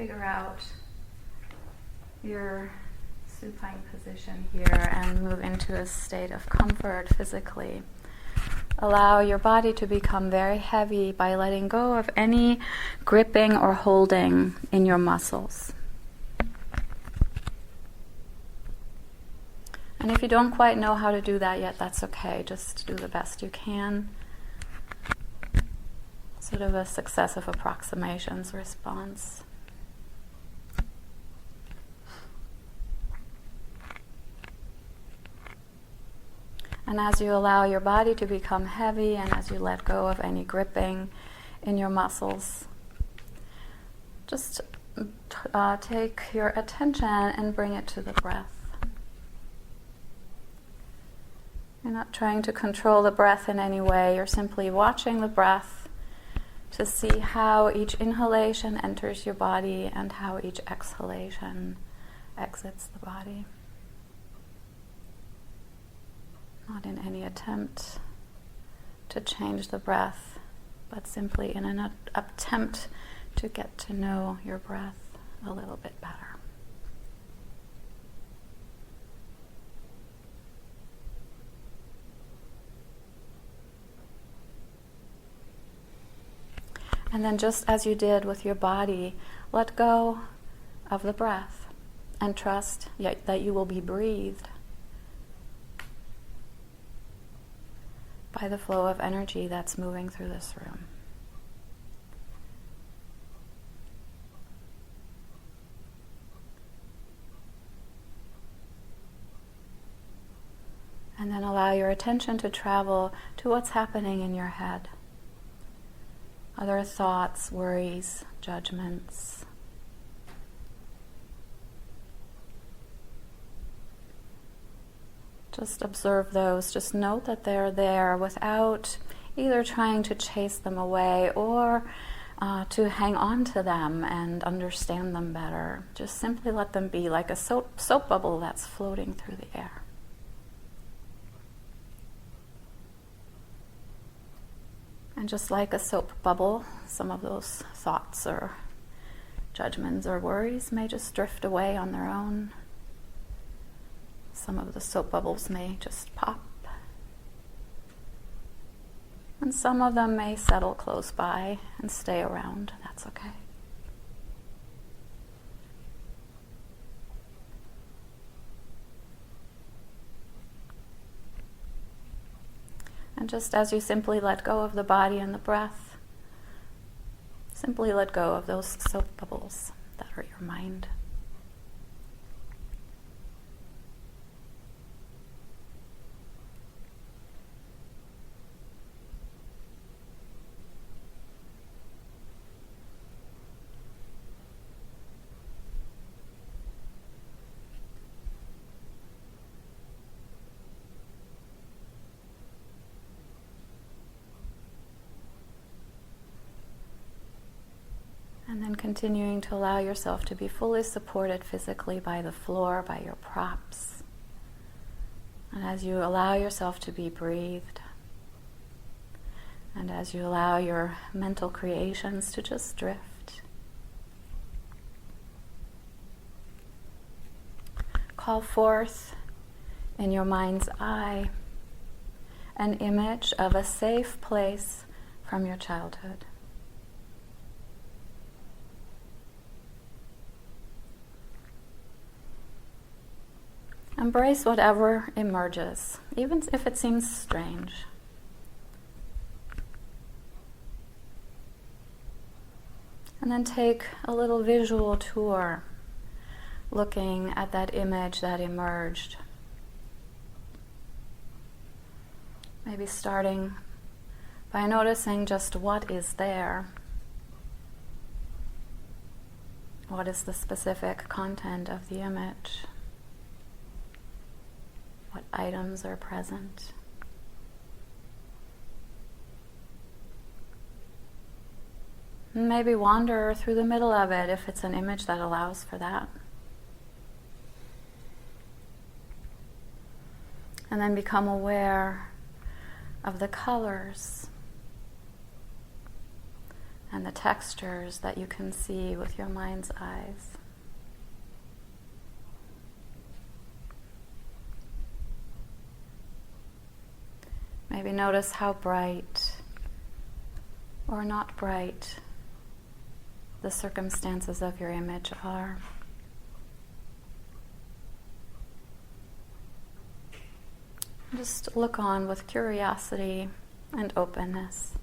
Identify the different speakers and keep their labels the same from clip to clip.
Speaker 1: figure out your supine position here and move into a state of comfort physically. Allow your body to become very heavy by letting go of any gripping or holding in your muscles. And if you don't quite know how to do that yet, that's okay. Just do the best you can. Sort of a successive approximations response. And as you allow your body to become heavy and as you let go of any gripping in your muscles, just take your attention and bring it to the breath. You're not trying to control the breath in any way. You're simply watching the breath to see how each inhalation enters your body and how each exhalation exits the body. Not in any attempt to change the breath, but simply in an attempt to get to know your breath a little bit better. And then just as you did with your body, let go of the breath and trust that you will be breathed by the flow of energy that's moving through this room. And then allow your attention to travel to what's happening in your head. Other thoughts, worries, judgments. Just observe those. Just note that they're there without either trying to chase them away or to hang on to them and understand them better. Just simply let them be like a soap bubble that's floating through the air. And just like a soap bubble, some of those thoughts or judgments or worries may just drift away on their own. Some of the soap bubbles may just pop. And some of them may settle close by and stay around. That's okay. And just as you simply let go of the body and the breath, simply let go of those soap bubbles that are your mind. And then continuing to allow yourself to be fully supported physically by the floor, by your props. And as you allow yourself to be breathed, and as you allow your mental creations to just drift, call forth in your mind's eye an image of a safe place from your childhood. Embrace whatever emerges, even if it seems strange. And then take a little visual tour, looking at that image that emerged. Maybe starting by noticing just what is there. What is the specific content of the image? What items are present? Maybe wander through the middle of it if it's an image that allows for that. And then become aware of the colors and the textures that you can see with your mind's eyes. Maybe notice how bright or not bright the circumstances of your image are. Just look on with curiosity and openness,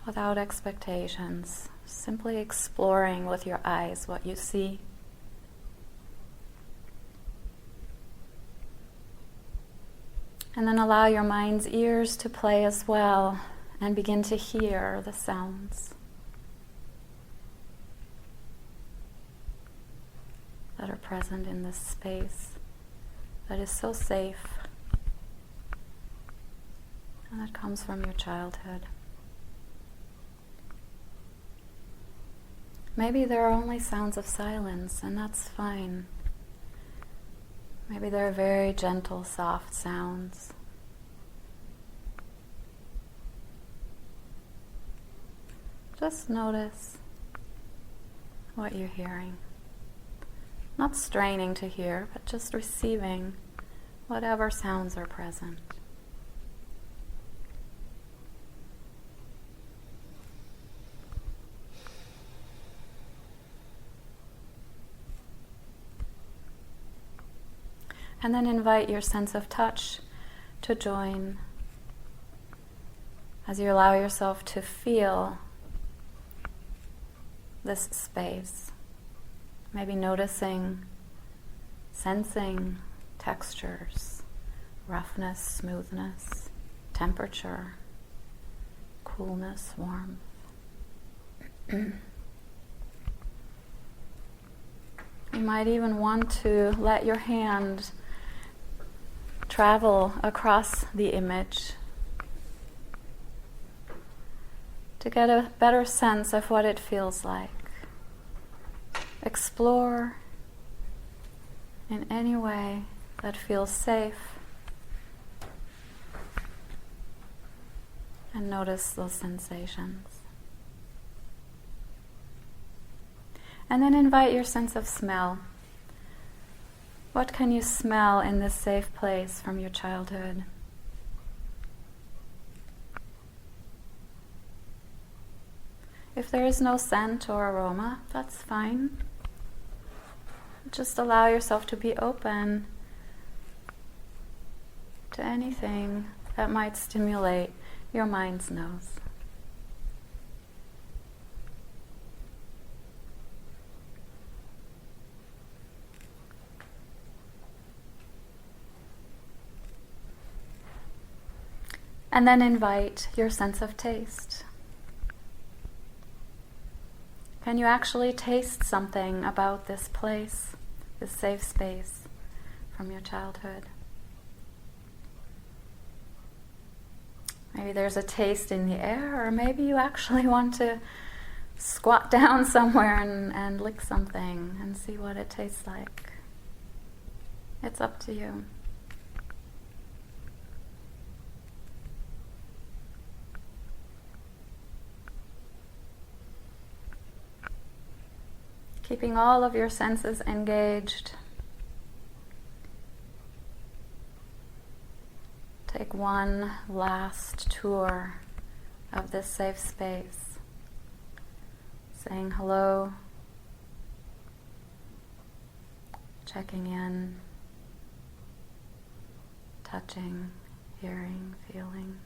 Speaker 1: without expectations, simply exploring with your eyes what you see. And then allow your mind's ears to play as well and begin to hear the sounds that are present in this space that is so safe and that comes from your childhood. Maybe there are only sounds of silence, and that's fine. Maybe there are very gentle, soft sounds. Just notice what you're hearing. Not straining to hear, but just receiving whatever sounds are present. And then invite your sense of touch to join as you allow yourself to feel this space. Maybe noticing, sensing textures, roughness, smoothness, temperature, coolness, warmth. You might even want to let your hand travel across the image to get a better sense of what it feels like. Explore in any way that feels safe and notice those sensations. And then invite your sense of smell. What can you smell in this safe place from your childhood? If there is no scent or aroma, that's fine. Just allow yourself to be open to anything that might stimulate your mind's nose. And then invite your sense of taste. Can you actually taste something about this place, this safe space from your childhood? Maybe there's a taste in the air, or maybe you actually want to squat down somewhere and lick something and see what it tastes like. It's up to you. Keeping all of your senses engaged. Take one last tour of this safe space, saying hello, checking in, touching, hearing, feeling,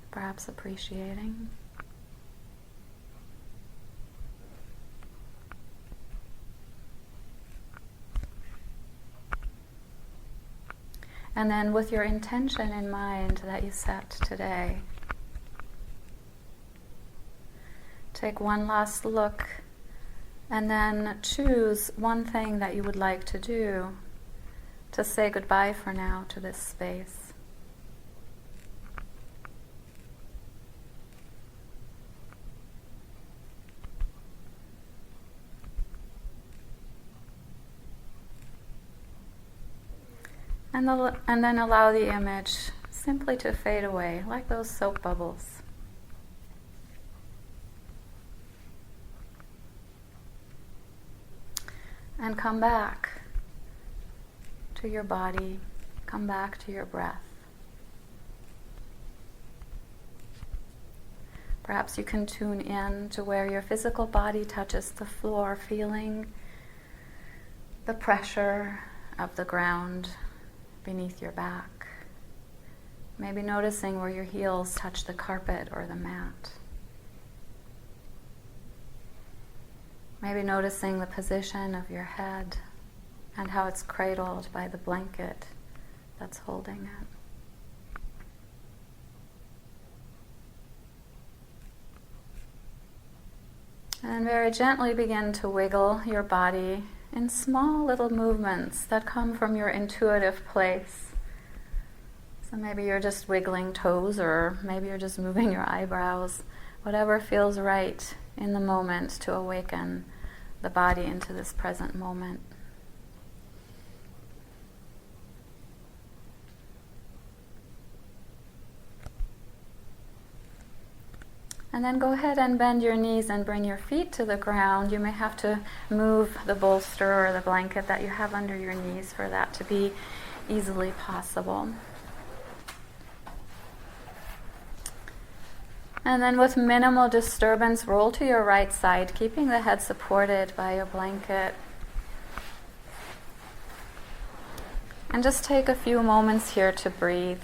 Speaker 1: perhaps appreciating. And then with your intention in mind that you set today, take one last look and then choose one thing that you would like to do to say goodbye for now to this space. And then allow the image simply to fade away like those soap bubbles. And come back to your body, come back to your breath. Perhaps you can tune in to where your physical body touches the floor, feeling the pressure of the ground beneath your back. Maybe noticing where your heels touch the carpet or the mat. Maybe noticing the position of your head and how it's cradled by the blanket that's holding it. And very gently begin to wiggle your body in small little movements that come from your intuitive place. So maybe you're just wiggling toes, or maybe you're just moving your eyebrows, whatever feels right in the moment to awaken the body into this present moment. And then go ahead and bend your knees and bring your feet to the ground. You may have to move the bolster or the blanket that you have under your knees for that to be easily possible. And then with minimal disturbance, roll to your right side, keeping the head supported by your blanket. And just take a few moments here to breathe.